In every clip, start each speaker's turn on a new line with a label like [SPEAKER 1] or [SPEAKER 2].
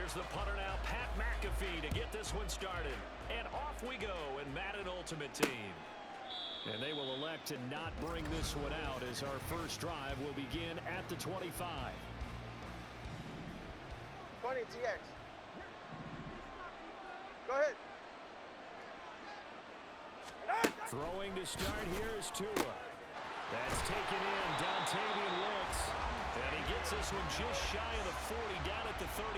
[SPEAKER 1] Here's the punter now, Pat McAfee, to get this one started. And off we go in Madden Ultimate Team. And they will elect to not bring this one out as our first drive will begin at the 25.
[SPEAKER 2] 20 TX. Go ahead.
[SPEAKER 1] Throwing to start here is Tua. That's taken in, Dontavian Wicks. And he gets this one just shy of the 40, down at the 39.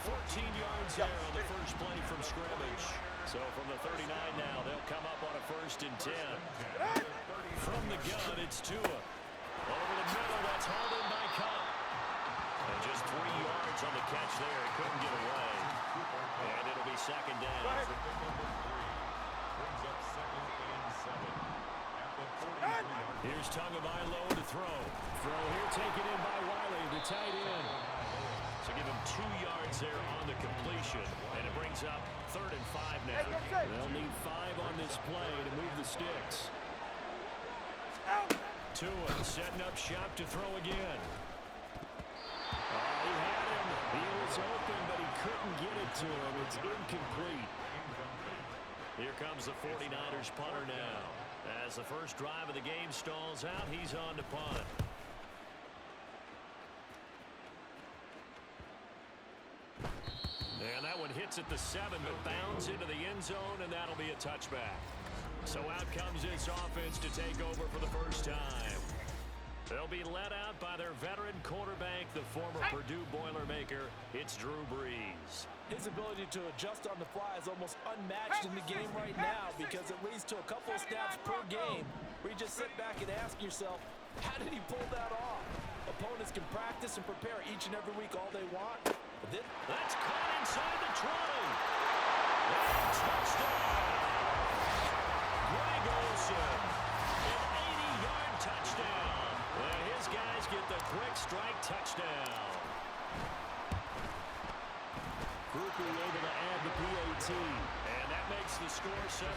[SPEAKER 1] 14 yards there on the first play from scrimmage. So from the 39 now, they'll come up on a 1st and 10. From the gun, it's Tua. Over the middle, that's hauled in by Cup. And just 3 yards on the catch there. He couldn't get away. And it'll be 2nd down. Here's Tagovailoa to throw. Throw here taken in by Wiley, the tight end. So give him 2 yards there on the completion. And it brings up 3rd and 5 now. They'll need 5 on this play to move the sticks. Tua setting up shop to throw again. He had him. He was open, but he couldn't get it to him. It's incomplete. Here comes the 49ers punter now. As the first drive of the game stalls out, he's on to punt. And that one hits at the 7, but bounds into the end zone, and that'll be a touchback. So out comes this offense to take over for the first time. They'll be led out by their veteran quarterback, the former Purdue Boilermaker. It's Drew Brees.
[SPEAKER 3] His ability to adjust on the fly is almost unmatched in the game right now because it leads to a couple of snaps per game where you just sit back and ask yourself, how did he pull that off? Opponents can practice and prepare each and every week all they want. But then
[SPEAKER 1] that's caught inside the 20. And touchdown. Greg Olsen. An 80-yard touchdown. And his guys get the quick strike touchdown. Grupe able to add the PAT. And that makes the score 7-0.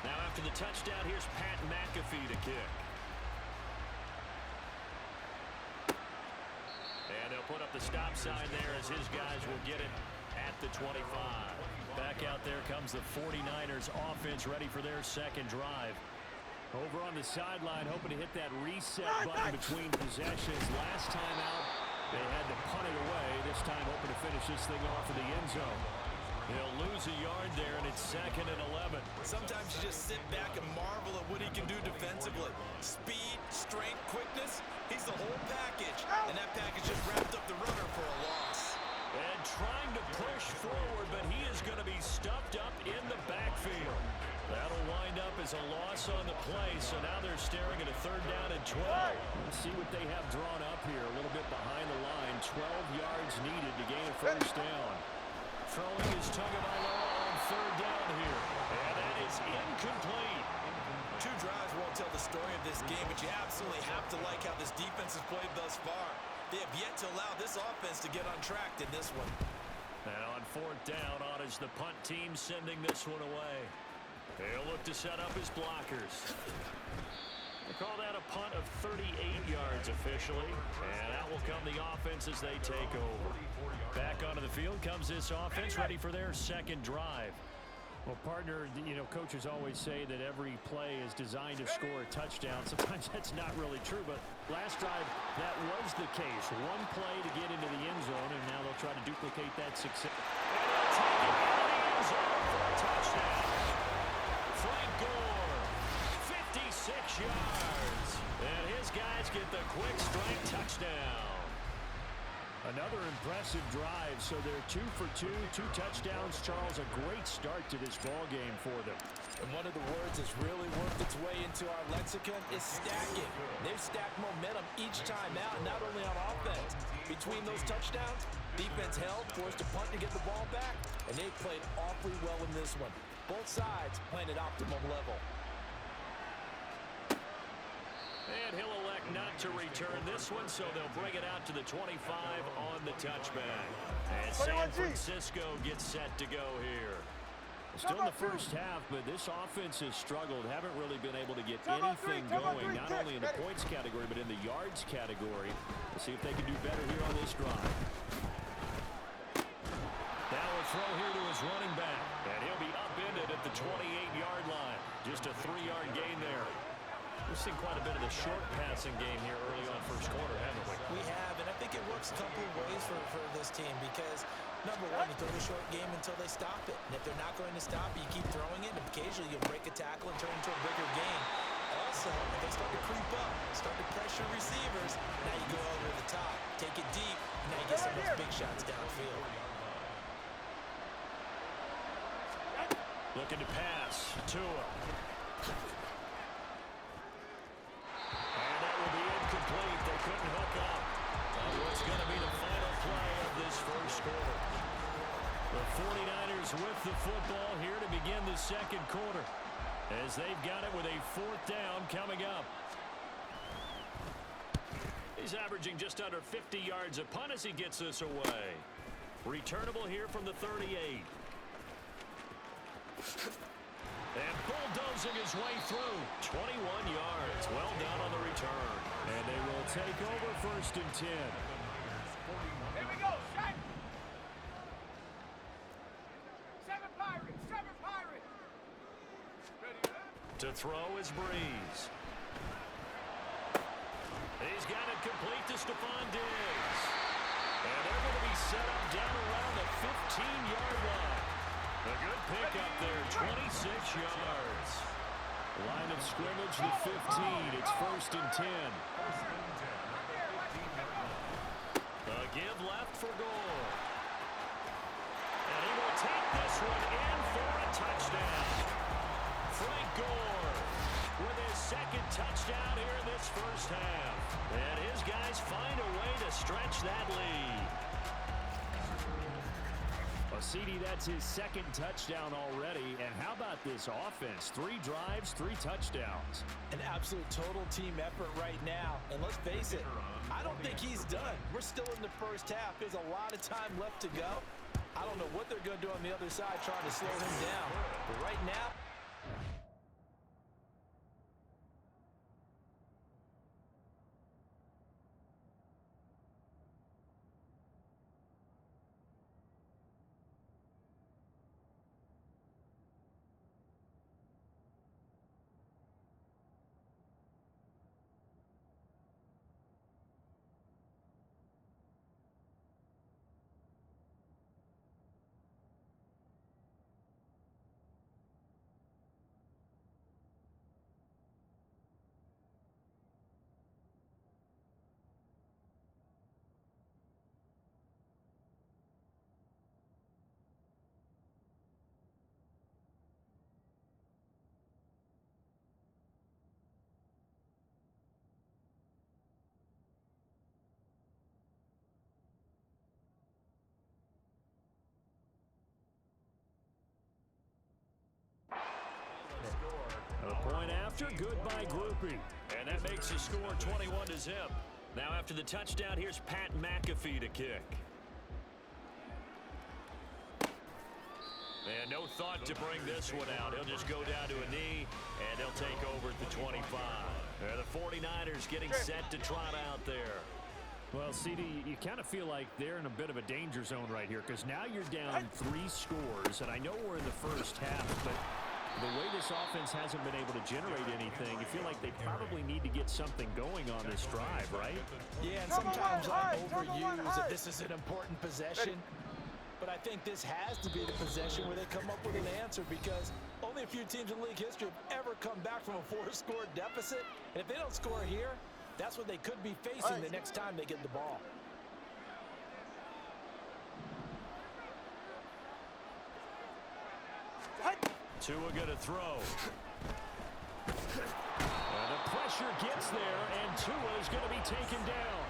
[SPEAKER 1] Now after the touchdown, here's Pat McAfee to kick. And they'll put up the stop sign there as his guys will get it at the 25. Back out there comes the 49ers offense ready for their second drive. Over on the sideline, hoping to hit that reset button between possessions. Last time out, they had to punt it away. This time, hoping to finish this thing off in the end zone. He'll lose a yard there, and it's 2nd and 11.
[SPEAKER 3] Sometimes you just sit back and marvel at what he can do defensively. Speed, strength, quickness, he's the whole package. And that package just wrapped up the runner for a loss.
[SPEAKER 1] And trying to push forward, but he is going to be stuffed up in the backfield. That'll wind up as a loss on the play, so now they're staring at a 3rd down and 12. Let's see what they have drawn up here, a little bit behind the line. 12 yards needed to gain a 1st down. Throwing his Tagovailoa on 3rd down here, and that is incomplete.
[SPEAKER 3] 2 drives won't tell the story of this game, but you absolutely have to like how this defense has played thus far. They have yet to allow this offense to get on track in this one.
[SPEAKER 1] Now on 4th down, on is the punt team sending this one away. He'll look to set up his blockers. They call that a punt of 38 yards officially. And out will come the offense as they take over. Back onto the field comes this offense ready for their second drive. Well, partner, you know, coaches always say that every play is designed to score a touchdown. Sometimes that's not really true, but last drive, that was the case. One play to get into the end zone, and now they'll try to duplicate that success. And they'll take it into the end zone for a touchdown. Frank Gore, 56 yards. And his guys get the quick strike touchdown. Another impressive drive, so they're 2 for 2, 2 touchdowns. Charles, a great start to this ball game for them.
[SPEAKER 3] And one of the words that's really worked its way into our lexicon is stacking. They've stacked momentum each time out, not only on offense. Between those touchdowns, defense held, forced a punt to get the ball back, and they played awfully well in this one. Both sides playing at optimum level.
[SPEAKER 1] And he'll elect not to return this one, so they'll bring it out to the 25 on the touchback. And San Francisco gets set to go here. Still in the first half, but this offense has struggled. Haven't really been able to get anything going, not only in the points category, but in the yards category. We'll see if they can do better here on this drive. Now a throw here to his running back, and he'll be upended at the 28-yard line. Just a 3-yard gain there. We've seen quite a bit of the short passing game here early on first quarter, haven't we?
[SPEAKER 3] We have, and I think it works a couple of ways for this team because, number one, you throw the short game until they stop it. And if they're not going to stop it, you keep throwing it, and occasionally you'll break a tackle and turn into a bigger game. Also, if they start to creep up, start to pressure receivers, now you go over the top, take it deep, and now you get some of those big shots downfield.
[SPEAKER 1] Looking to pass. Tua. And that will be incomplete. They couldn't hook up on what's going to be the final play of this first quarter. The 49ers with the football here to begin the second quarter, as they've got it with a 4th down coming up. He's averaging just under 50 yards a punt as he gets this away. Returnable here from the 38. And bulldozing his way through. 21 yards. Well done on the return. And they will take over 1st and 10.
[SPEAKER 2] Here we go. Shot. 7 Pirates. 7 Pirates.
[SPEAKER 1] To throw is Breeze. He's got it complete to Stephon Diggs. And they're going to be set up down around the 15-yard line. A good pickup there, 26 yards. Line of scrimmage, the 15. It's 1st and 10. A give left for Gore. And he will take this one in for a touchdown. Frank Gore with his 2nd touchdown here in this first half. And his guys find a way to stretch that lead. CD, that's his 2nd touchdown already. And how about this offense? 3 drives, 3 touchdowns.
[SPEAKER 3] An absolute total team effort right now. And let's face it, I don't think he's done. We're still in the first half. There's a lot of time left to go. I don't know what they're going to do on the other side trying to slow him down. But right now,
[SPEAKER 1] A point after, good by grouping. And that makes the score 21-0. Now after the touchdown, here's Pat McAfee to kick. And no thought to bring this one out. He'll just go down to a knee, and they'll take over at the 25. The 49ers getting set to trot out there. Well, CD, you kind of feel like they're in a bit of a danger zone right here because now you're down 3 scores, and I know we're in the first half, but the way this offense hasn't been able to generate anything, you feel like they probably need to get something going on this drive, right?
[SPEAKER 3] Yeah, and sometimes I overuse that this is an important possession. But I think this has to be the possession where they come up with an answer because only a few teams in league history have ever come back from a 4-score deficit. And if they don't score here, that's what they could be facing the next time they get the ball.
[SPEAKER 1] Tua gonna throw. And the pressure gets there, and Tua is going to be taken down.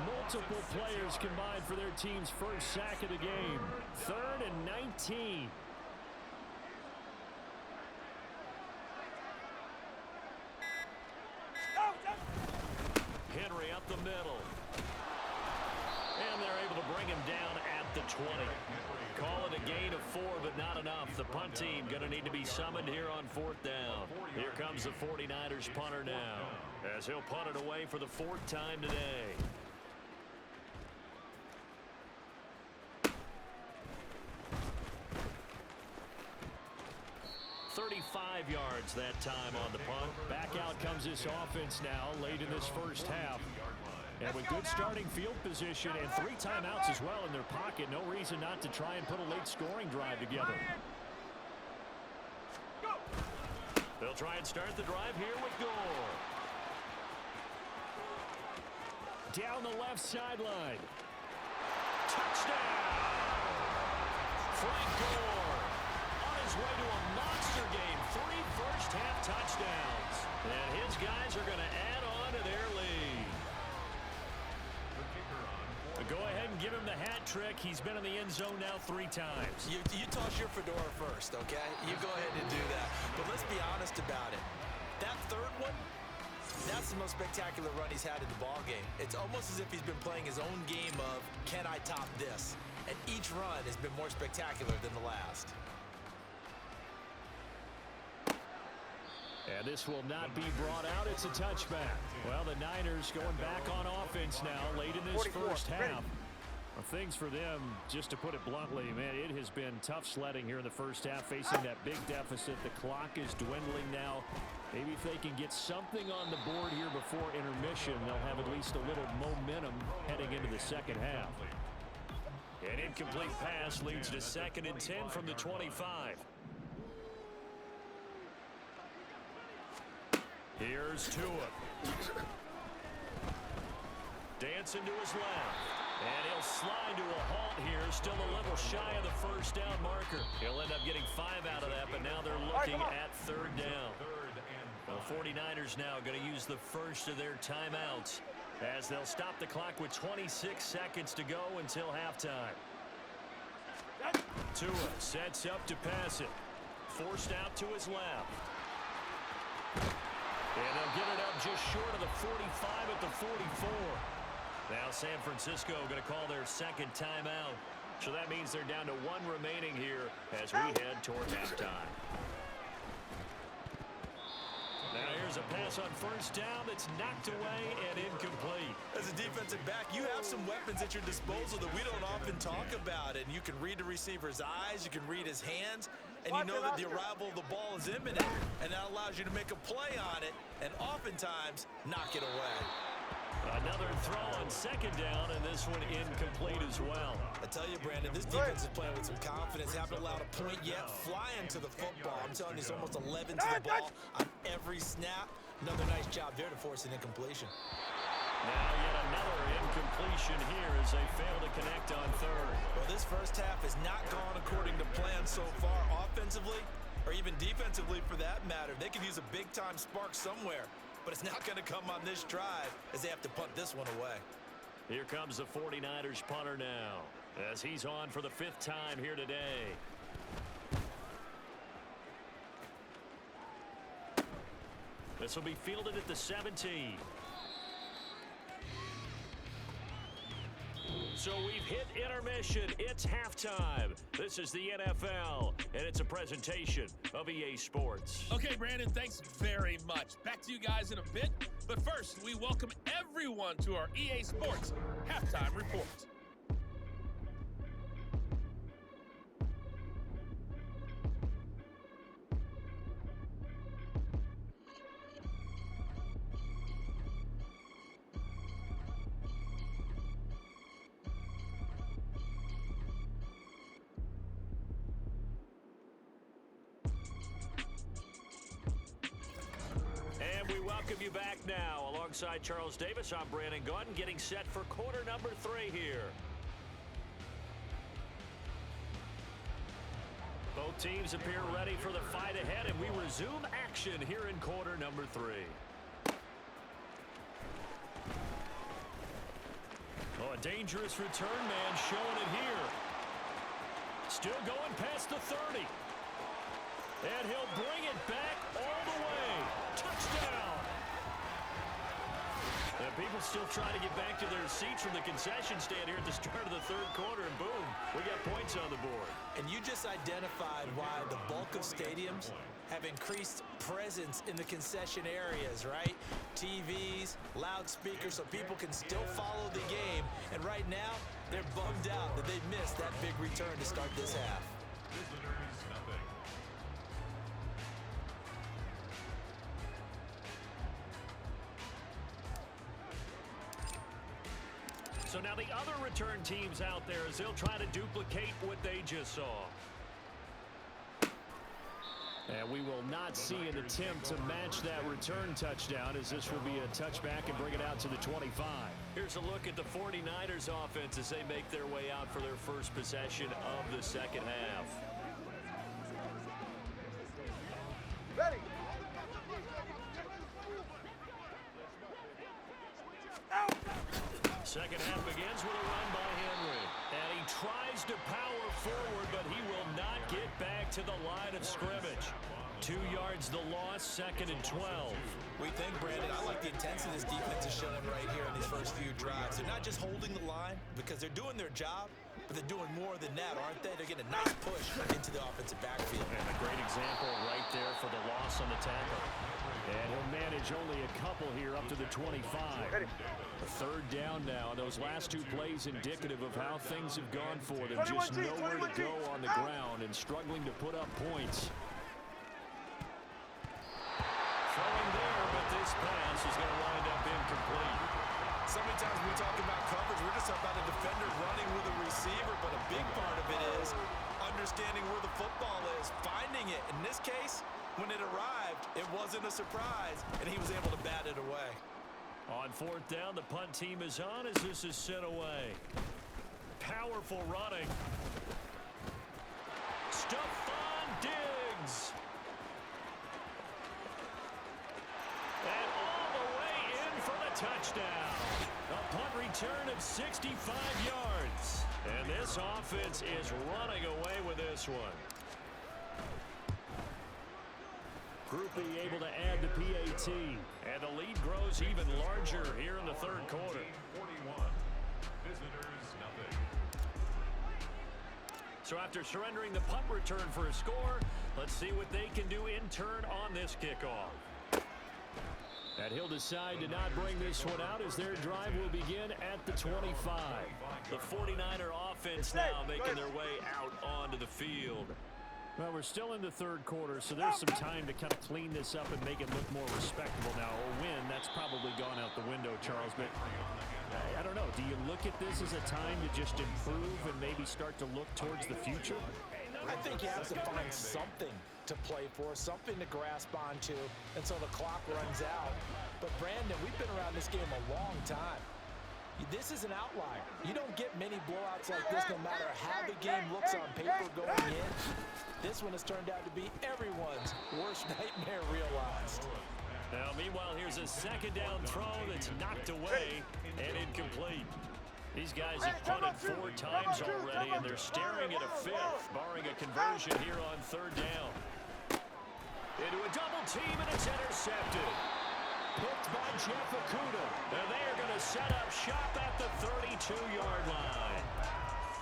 [SPEAKER 1] Multiple players combined for their team's first sack of the game. 3rd and 19. Henry up the middle. And they're able to bring him down at at the 20. Call it a gain of 4, but not enough. The punt team going to need to be summoned here on 4th down. Here comes the 49ers punter now, as he'll punt it away for the 4th time today. 35 yards that time on the punt. Back out comes this offense now late in this first half. And with good starting field position and 3 timeouts as well in their pocket, no reason not to try and put a late scoring drive together. They'll try and start the drive here with Gore. Down the left sideline. Touchdown! Frank Gore on his way to a monster game. 3 first-half touchdowns. And his guys are going to add on to their lead. Go ahead and give him the hat trick. He's been in the end zone now 3 times.
[SPEAKER 3] You toss your fedora first, okay? You go ahead and do that. But let's be honest about it. That third one, that's the most spectacular run he's had in the ballgame. It's almost as if he's been playing his own game of, can I top this? And each run has been more spectacular than the last.
[SPEAKER 1] And this will not be brought out. It's a touchback. Well, the Niners going back on offense now late in this first half. Well, things for them, just to put it bluntly, man, it has been tough sledding here in the first half, facing that big deficit. The clock is dwindling now. Maybe if they can get something on the board here before intermission, they'll have at least a little momentum heading into the second half. An incomplete pass leads to 2nd and 10 from the 25. Here's Tua. Dancing to his left. And he'll slide to a halt here. Still a little shy of the first down marker. He'll end up getting 5 out of that, but now they're looking at 3rd down. The 49ers now going to use the first of their timeouts as they'll stop the clock with 26 seconds to go until halftime. Tua sets up to pass it. Forced out to his left. And they'll get it up just short of the 45 at the 44. Now San Francisco going to call their 2nd timeout. So that means they're down to 1 remaining here as we head toward halftime. Now here's a pass on 1st down that's knocked away and incomplete.
[SPEAKER 3] As a defensive back, you have some weapons at your disposal that we don't often talk about. And you can read the receiver's eyes, you can read his hands, and you know that the arrival of the ball is imminent. And that allows you to make a play on it and oftentimes knock it away.
[SPEAKER 1] Another throw on 2nd down, and this one incomplete as well.
[SPEAKER 3] I tell you, Brandon, this defense is playing with some confidence. Haven't allowed a point yet. Flying to the football. I'm telling you, it's almost 11 to the ball on every snap. Another nice job there to force an incompletion.
[SPEAKER 1] Now yet another incompletion here as they fail to connect on 3rd.
[SPEAKER 3] Well, this first half has not gone according to plan so far offensively, or even defensively for that matter. They could use a big-time spark somewhere. But it's not going to come on this drive as they have to punt this one away.
[SPEAKER 1] Here comes the 49ers punter now as he's on for the 5th time here today. This will be fielded at the 17. So we've hit intermission. It's halftime. This is the NFL, and it's a presentation of EA Sports.
[SPEAKER 4] Okay, Brandon, thanks very much. Back to you guys in a bit. But first, we welcome everyone to our EA Sports Halftime Report.
[SPEAKER 1] Welcome you back now. Alongside Charles Davis, I'm Brandon Gordon, getting set for quarter number 3 here. Both teams appear ready for the fight ahead, and we resume action here in quarter number 3. Oh, a dangerous return man showing it here. Still going past the 30. And he'll bring it back all the way. Touchdown. And people still trying to get back to their seats from the concession stand here at the start of the third quarter, and boom, we got points on the board.
[SPEAKER 3] And you just identified why the bulk of stadiums have increased presence in the concession areas, right? TVs, loudspeakers, so people can still follow the game. And right now, they're bummed out that they missed that big return to start this half.
[SPEAKER 1] So now the other return teams out there as they'll try to duplicate what they just saw. And we will not see an attempt to match that return touchdown, as this will be a touchback and bring it out to the 25. Here's a look at the 49ers offense as they make their way out for their first possession of the second half.
[SPEAKER 2] Ready.
[SPEAKER 1] Second half begins with a run by Henry. And he tries to power forward, but he will not get back to the line of scrimmage. 2 yards the loss, 2nd and 12.
[SPEAKER 3] We think, Brandon, I like the intensity this defense is showing right here in these first few drives. They're not just holding the line because they're doing their job, but they're doing more than that, aren't they? They're getting a nice push into the offensive backfield.
[SPEAKER 1] And a great example right there for the loss on the tackle. And he'll manage only a couple here up to the 25. A third down now. Those last 2 plays indicative of how things have gone for them. Just nowhere to go on the ground and struggling to put up points. Throwing there, but this pass is going to wind up incomplete.
[SPEAKER 3] So many times when we talk about coverage, we're just talking about a defender running with a receiver, but a big part of it is understanding where the football is, finding it. In this case, when it arrived, it wasn't a surprise, and he was able to bat it away.
[SPEAKER 1] On 4th down, the punt team is on as this is sent away. Powerful running. Stephon Diggs. And all the way in for the touchdown. A punt return of 65 yards. And this offense is running away with this one. Group B able to add the PAT. And the lead grows even larger here in the third quarter. So after surrendering the punt return for a score, let's see what they can do in turn on this kickoff. And he'll decide to not bring this one out as their drive will begin at the 25. The 49er offense now making their way out onto the field. Well, we're still in the third quarter, so there's some time to kind of clean this up and make it look more respectable. Now, a win, that's probably gone out the window, Charles, but I don't know. Do you look at this as a time to just improve and maybe start to look towards the future?
[SPEAKER 3] I think you have to find something to play for, something to grasp onto until the clock runs out. But, Brandon, we've been around this game a long time. This is an outlier. You don't get many blowouts like this no matter how the game looks on paper going in. This one has turned out to be everyone's worst nightmare realized.
[SPEAKER 1] Now, meanwhile, here's a second down throw that's knocked away and incomplete. These guys have punted 4 times already, and they're staring at a 5th, barring a conversion here on 3rd down. Into a double team, and it's intercepted. Picked by Jeff Okudah. And they are going to set up shop at the 32-yard line.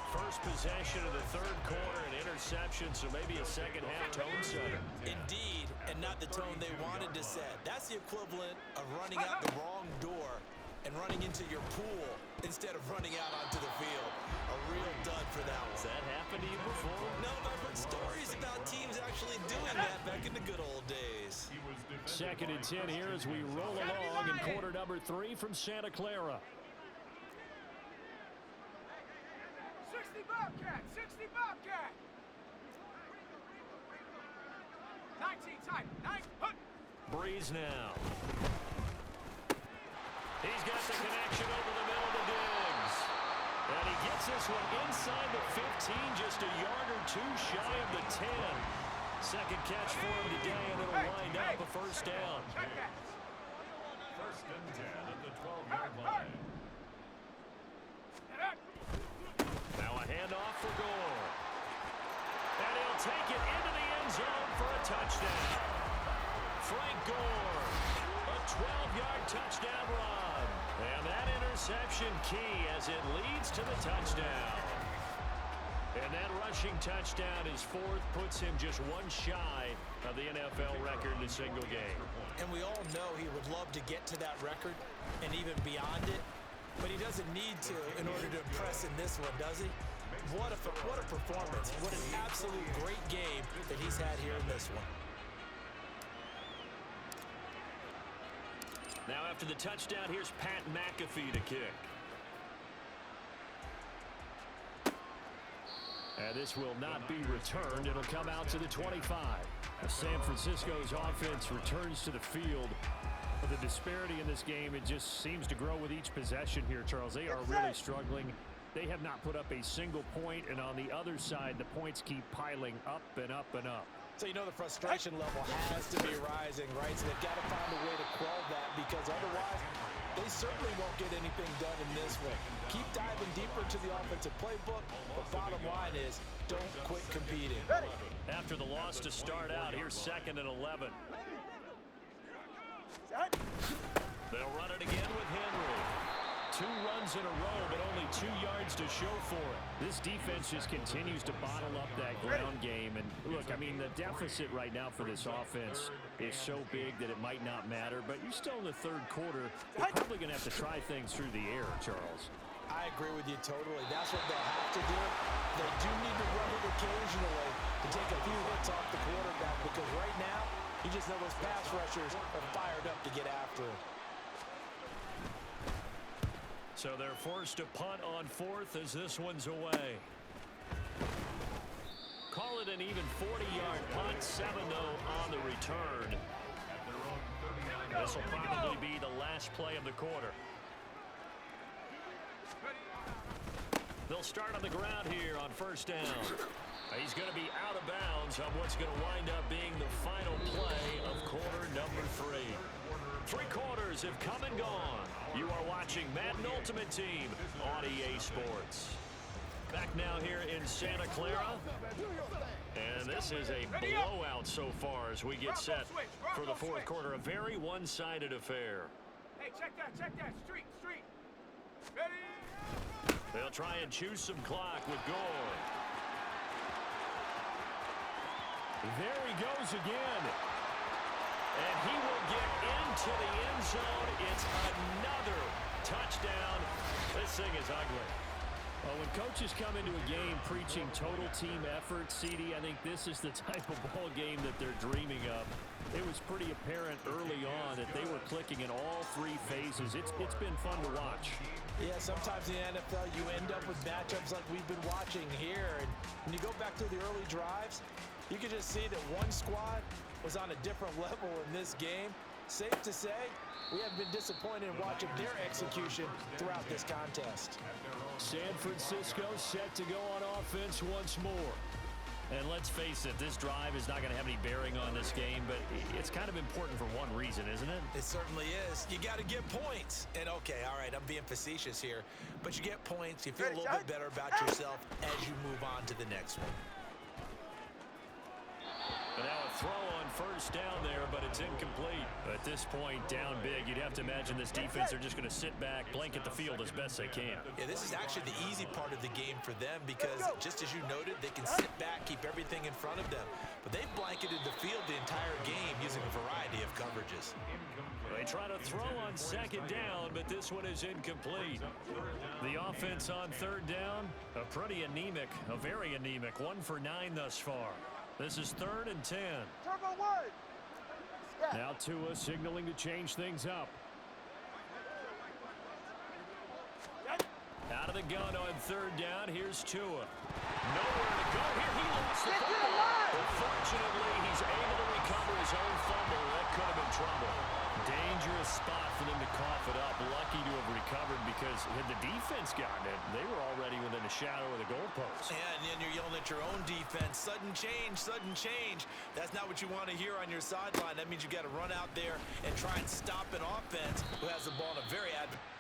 [SPEAKER 1] First possession of the third quarter, an interception, so maybe a second-half tone setter.
[SPEAKER 3] Indeed, and not the tone they wanted to set. That's the equivalent of running out the wrong door and running into your pool instead of running out onto the field. A real dud for that one.
[SPEAKER 1] Has that happened to you before?
[SPEAKER 3] No, but I've heard stories about teams actually doing that back in the good old days.
[SPEAKER 1] 2nd and 10 here as we roll along in quarter number 3 from Santa Clara.
[SPEAKER 2] 60 Bobcat, 60 Bobcat. 19 tight, 9 hook.
[SPEAKER 1] Breeze now. He's got the connection over the middle to Diggs. And he gets this one inside the 15, just a yard or 2 shy of the 10. Second catch for him today, and it'll wind up a first down.
[SPEAKER 5] First and 10 at the 12-yard line.
[SPEAKER 1] Now a handoff for Gore. And he'll take it into the end zone for a touchdown. Frank Gore, a 12-yard touchdown run. And that interception key as it leads to the touchdown. And that rushing touchdown, his fourth, puts him just one shy of the NFL record in a single game.
[SPEAKER 3] And we all know he would love to get to that record and even beyond it, but he doesn't need to in order to impress in this one, does he? What a performance. What an absolute great game that he's had here in this one.
[SPEAKER 1] Now after the touchdown, here's Pat McAfee to kick. And this will not be returned. It'll come out to the 25. As San Francisco's offense returns to the field. But the disparity in this game, it just seems to grow with each possession here, Charles. They are really struggling. They have not put up a single point, and on the other side, the points keep piling up and up and up.
[SPEAKER 3] So you know the frustration level has to be rising, right? So they've got to find a way to quell that, because otherwise they certainly won't get anything done in this one. Keep diving deeper into the offensive playbook, but bottom line is don't quit competing.
[SPEAKER 1] After the loss to start out, here's 2nd and 11. They'll run it again with Henry. 2 runs in a row, but only 2 yards to show for it. This defense just continues to bottle up that ground game. And look, I mean, the deficit right now for this offense is so big that it might not matter. But you're still in the 3rd quarter. They're probably going to have to try things through the air, Charles.
[SPEAKER 3] I agree with you totally. That's what they'll have to do. They do need to run it occasionally to take a few hits off the quarterback, because right now, you just know those pass rushers are fired up to get after him.
[SPEAKER 1] So they're forced to punt on 4th as this one's away. Call it an even 40-yard punt, 7-0 on the return. This will probably be the last play of the quarter. They'll start on the ground here on 1st down. He's going to be out of bounds on what's going to wind up being the final play of quarter number 3. 3 quarters have come and gone. You are watching Madden Ultimate Team on EA Sports. Back now here in Santa Clara. And this is a blowout so far as we get set for the 4th quarter. A very one-sided affair.
[SPEAKER 2] Hey, check that. Street. Ready?
[SPEAKER 1] They'll try and choose some clock with Gore. There he goes again. And he will get into the end zone. It's another touchdown. This thing is ugly. Well, when coaches come into a game preaching total team effort, CD, I think this is the type of ball game that they're dreaming of. It was pretty apparent early on that they were clicking in all 3 phases. It's been fun to watch.
[SPEAKER 3] Yeah, sometimes in the NFL you end up with matchups like we've been watching here. And when you go back to the early drives, you can just see that one squad was on a different level in this game. Safe to say, we have been disappointed in watching their execution throughout this contest.
[SPEAKER 1] San Francisco set to go on offense once more. And let's face it, this drive is not going to have any bearing on this game, but it's kind of important for one reason, isn't it?
[SPEAKER 3] It certainly is. You got to get points. And okay, all right, I'm being facetious here, but you get points, you feel a little bit better about yourself as you move on to the next one.
[SPEAKER 1] But now a throw on 1st down there, but it's incomplete. At this point, down big, you'd have to imagine this defense are just going to sit back, blanket the field as best they can.
[SPEAKER 3] Yeah, this is actually the easy part of the game for them, because just as you noted, they can sit back, keep everything in front of them. But they've blanketed the field the entire game using a variety of coverages.
[SPEAKER 1] They try to throw on 2nd down, but this one is incomplete. The offense on 3rd down, a very anemic, 1 for 9 thus far. This is 3rd and 10.
[SPEAKER 2] Turbo 1.
[SPEAKER 1] Now Tua signaling to change things up. Out of the gun on 3rd down. Here's Tua. Nowhere to go here. He lost the football. Unfortunately, he's able to recover his own fumble. That could have been trouble. Dangerous spot for them to cough it up. Lucky to have recovered, because had the defense gotten it, they were already within a shadow of the goalpost.
[SPEAKER 3] Yeah, and then you're yelling at your own defense. Sudden change, sudden change. That's not what you want to hear on your sideline. That means you got to run out there and try and stop an offense who has the ball in a very advantageous.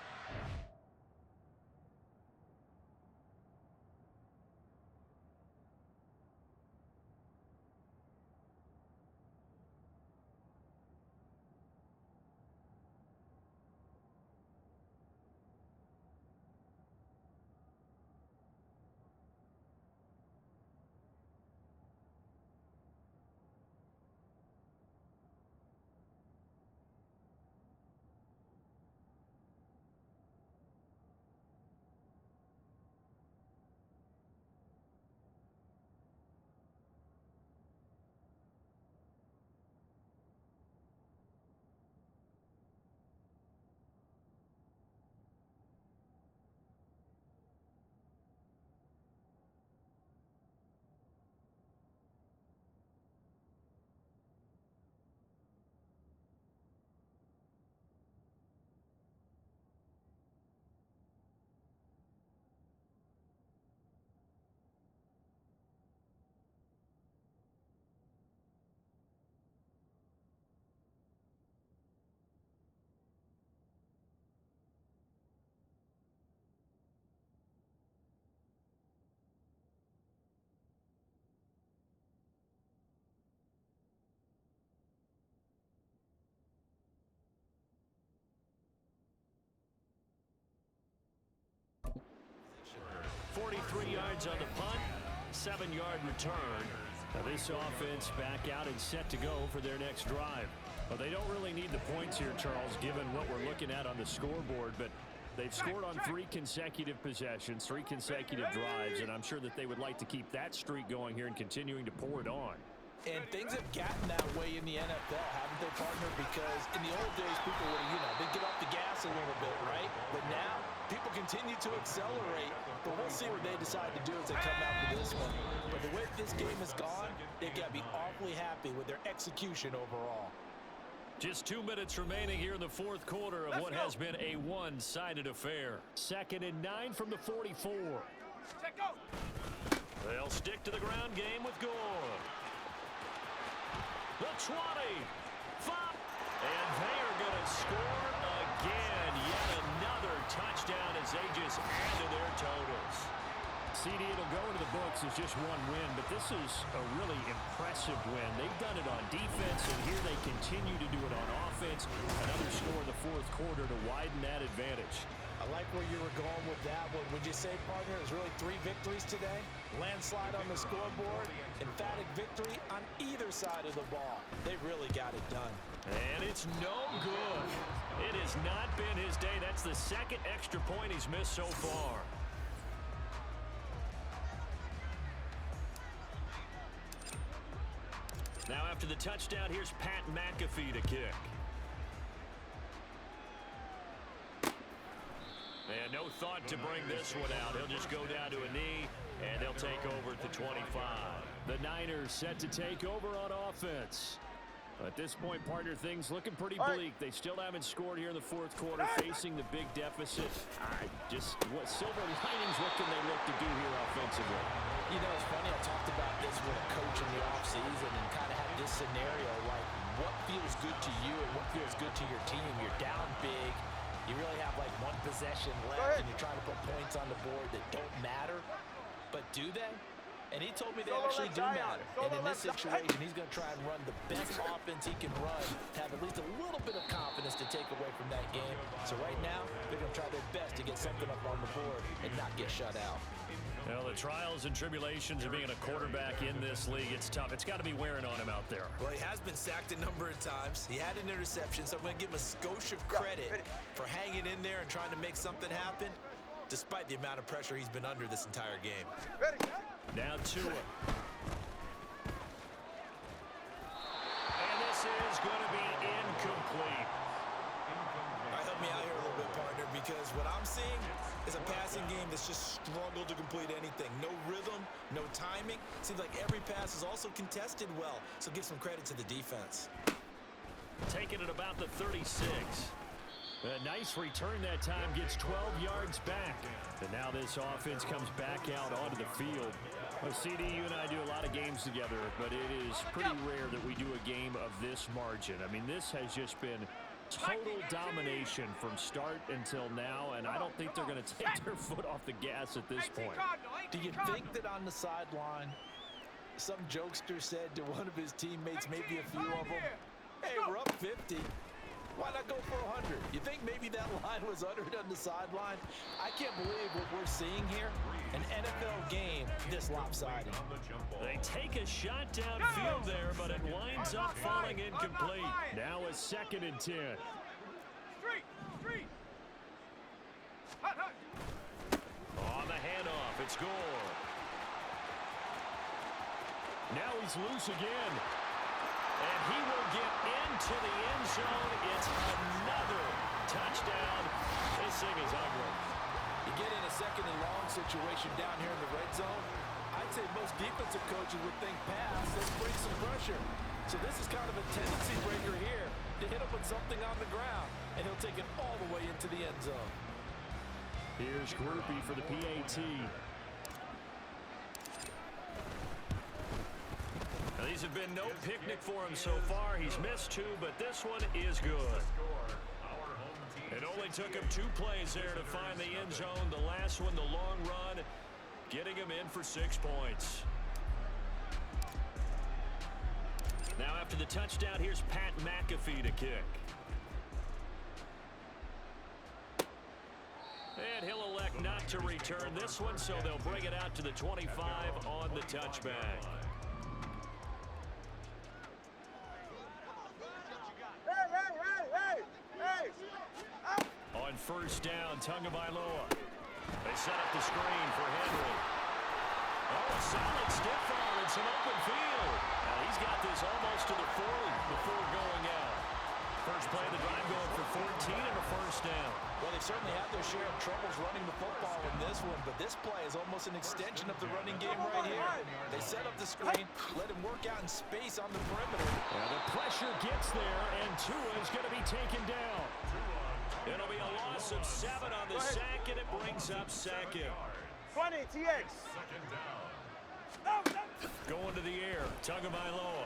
[SPEAKER 1] yards on the punt, 7-yard return. Now this offense back out and set to go for their next drive. Well, they don't really need the points here, Charles, given what we're looking at on the scoreboard, but they've scored on 3 consecutive possessions, 3 consecutive drives, and I'm sure that they would like to keep that streak going here and continuing to pour it on.
[SPEAKER 3] And things have gotten that way in the NFL, haven't they, partner? Because in the old days, people would, they'd get off the gas a little bit, right? But now, people continue to accelerate. But we'll see what they decide to do as they come out for this one. But the way this game has gone, they've got to be awfully happy with their execution overall.
[SPEAKER 1] Just 2 minutes remaining here in the fourth quarter of what has been a one-sided affair. 2nd and 9 from the 44.
[SPEAKER 2] Check go.
[SPEAKER 1] They'll stick to the ground game with Gore. The 20. Fop. And they are going to score again. Yet another touchdown as they just add to their totals. CD, it'll go into the books as just one win, but this is a really impressive win. They've done it on defense, and here they continue to do it on offense. Another score in the fourth quarter to widen that advantage.
[SPEAKER 3] I like where you were going with that one. Would you say, partner, it was really 3 victories today? Landslide on the scoreboard, emphatic victory on either side of the ball. They really got it done.
[SPEAKER 1] And it's no good. It has not been his day. That's the 2nd extra point he's missed so far. Now after the touchdown, here's Pat McAfee to kick. And no thought to bring this one out. He'll just go down to a knee, and they'll take over at the 25. The Niners set to take over on offense. At this point, partner, things looking pretty bleak. They still haven't scored here in the fourth quarter, facing the big deficit. What silver linings, what can they look to do here offensively?
[SPEAKER 3] It's funny, I talked about this with a coach in the offseason and kind of had this scenario, like what feels good to you and what feels good to your team. You're down big. You really have like 1 possession left, and you're trying to put points on the board that don't matter. But do they? And he told me they actually do matter. And in this situation, he's going to try and run the best offense he can run to have at least a little bit of confidence to take away from that game. So right now, they're going to try their best to get something up on the board and not get shut out.
[SPEAKER 1] Well, the trials and tribulations of being a quarterback in this league, it's tough. It's got to be wearing on him out there.
[SPEAKER 3] Well, he has been sacked a number of times. He had an interception, so I'm going to give him a skosh of credit for hanging in there and trying to make something happen, despite the amount of pressure he's been under this entire game.
[SPEAKER 2] Ready.
[SPEAKER 1] Now Tua. And this is going to be incomplete.
[SPEAKER 3] All right, help me out here a little bit, partner, because what I'm seeing is a passing game that's just struggled to complete anything. No rhythm, no timing. Seems like every pass is also contested well, so give some credit to the defense.
[SPEAKER 1] Taking it about the 36. A nice return that time, gets 12 yards back. And now this offense comes back out onto the field. Well, CD, you and I do a lot of games together, but it is pretty rare that we do a game of this margin. I mean, this has just been total domination from start until now, and I don't think they're going to take their foot off the gas at this point.
[SPEAKER 3] Do you think that on the sideline, some jokester said to one of his teammates, maybe a few of them, hey, we're up 50. Why not go for 100? You think maybe that line was uttered on the sideline? I can't believe what we're seeing here. An NFL game this lopsided.
[SPEAKER 1] They take a shot downfield there, but it winds up falling incomplete. Now a 2nd and 10.
[SPEAKER 2] Street. Hut.
[SPEAKER 1] On the handoff, it's Gore. Now he's loose again. And he will get into the end zone. It's another touchdown. This thing is ugly.
[SPEAKER 3] You get in a 2nd and long situation down here in the red zone, I'd say most defensive coaches would think pass, let's bring some pressure. So this is kind of a tendency breaker here to hit him with something on the ground, and he'll take it all the way into the end zone.
[SPEAKER 1] Here's Groupie for the PAT. Now, these have been no picnic for him so far. He's missed 2, but this one is good. It only took him 2 plays there to find the end zone. The last one, the long run, getting him in for 6 points. Now after the touchdown, here's Pat McAfee to kick. And he'll elect not to return this one, so they'll bring it out to the 25 on the touchback. On first down, Tagovailoa. They set up the screen for Henry. Oh, a solid stiff arm and some open field. Now he's got this almost to the 40 before going out. First play of the drive going for 14 and a first down.
[SPEAKER 3] Well, they certainly had their share of troubles running the football in this one, but this play is almost an extension of the running game right here. They set up the screen, let him work out in space on the perimeter.
[SPEAKER 1] Yeah, the pressure gets there, and Tua is going to be taken down. It'll be a loss of 7 on the sack, and it brings up second.
[SPEAKER 2] 20, TX.
[SPEAKER 1] Going to the air, Tagovailoa.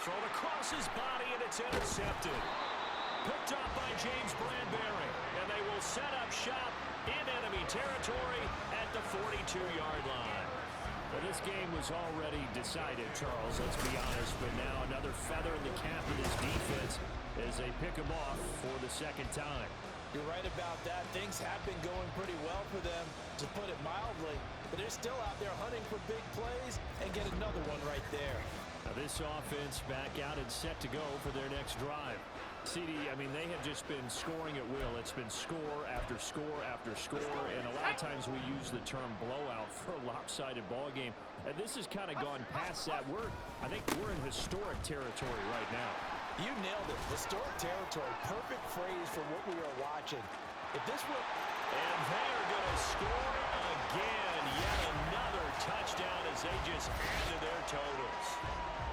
[SPEAKER 1] Thrown across his body, and it's intercepted. Picked up by James Bradbury, and they will set up shop in enemy territory at the 42-yard line. Well, this game was already decided, Charles, let's be honest, but now another feather in the cap of this defense as they pick him off for the second time.
[SPEAKER 3] You're right about that. Things have been going pretty well for them, to put it mildly, but they're still out there hunting for big plays and get another one right there.
[SPEAKER 1] Now this offense back out and set to go for their next drive. CD, I mean, they have just been scoring at will. It's been score after score after score, and a lot of times we use the term blowout for a lopsided ball game. And this has kind of gone past that. I think we're in historic territory right now.
[SPEAKER 3] You nailed it. Historic territory. Perfect phrase for what we are watching. If this were...
[SPEAKER 1] And they are going to score again. Yet another touchdown as they just add to their totals.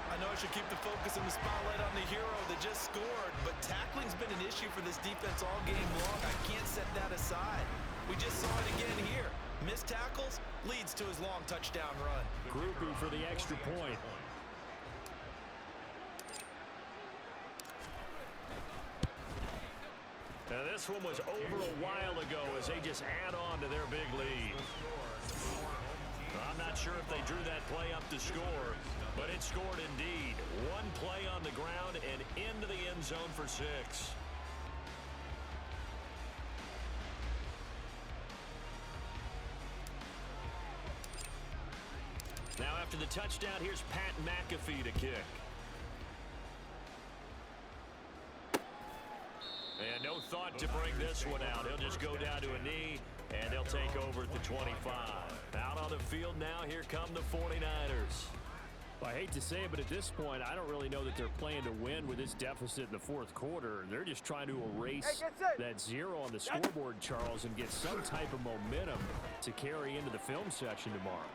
[SPEAKER 3] I know I should keep the focus and the spotlight on the hero that just scored, but tackling's been an issue for this defense all game long. I can't set that aside. We just saw it again here. Missed tackles leads to his long touchdown run.
[SPEAKER 1] Grouping for the extra point. Now this one was over a while ago as they just add on to their big lead. I'm not sure if they drew that play up to score, but it scored indeed. One play on the ground and into the end zone for 6. Now after the touchdown, here's Pat McAfee to kick. And no thought to bring this one out. He'll just go down to a knee, and they'll take over at the 25. Out on the field now, here come the 49ers.
[SPEAKER 6] Well, I hate to say it, but at this point, I don't really know that they're playing to win with this deficit in the fourth quarter. They're just trying to erase that 0 on the scoreboard, Charles, and get some type of momentum to carry into the film session tomorrow.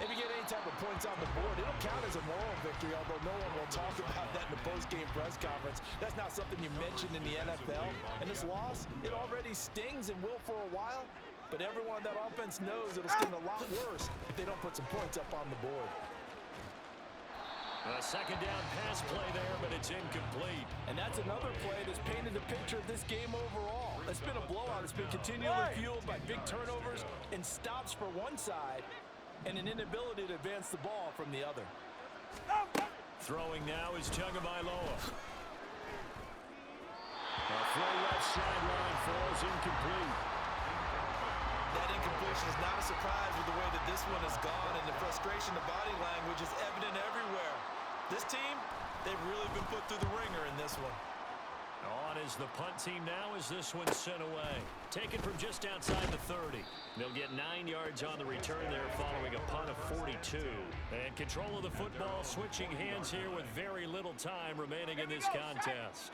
[SPEAKER 3] If you get any type of points on the board, it'll count as a moral victory, although no one will talk about that in the post-game press conference. That's not something you mentioned in the NFL. And this loss, it already stings and will for a while, but everyone on that offense knows it'll sting a lot worse if they don't put some points up on the board.
[SPEAKER 1] A second down pass play there, but it's incomplete.
[SPEAKER 3] And that's another play that's painted the picture of this game overall. It's been a blowout. It's been continually fueled by big turnovers and stops for one side, and an inability to advance the ball from the other.
[SPEAKER 1] Throwing now is Tagovailoa. A throw left sideline falls incomplete.
[SPEAKER 3] That incompletion is not a surprise with the way that this one has gone, and the frustration, the body language is evident everywhere. This team, they've really been put through the ringer in this one.
[SPEAKER 1] On is the punt team now as this one's sent away. Taken from just outside the 30. They'll get 9 yards on the return there following a punt of 42. And control of the football switching hands here with very little time remaining in this contest.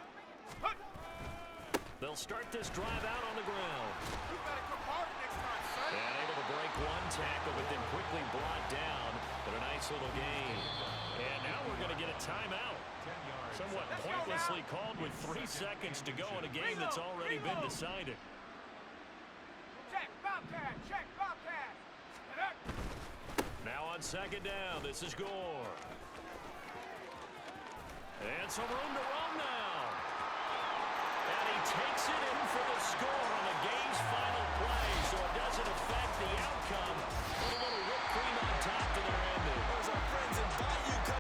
[SPEAKER 1] They'll start this drive out on the ground. And able to break one tackle, but then quickly brought down. But a nice little gain. And now we're going to get a timeout. Somewhat pointlessly called with 3 seconds to go in a game that's already been decided.
[SPEAKER 2] Check, Bobcat, check, Bobcat.
[SPEAKER 1] Now on second down, this is Gore. And some room to run now. And he takes it in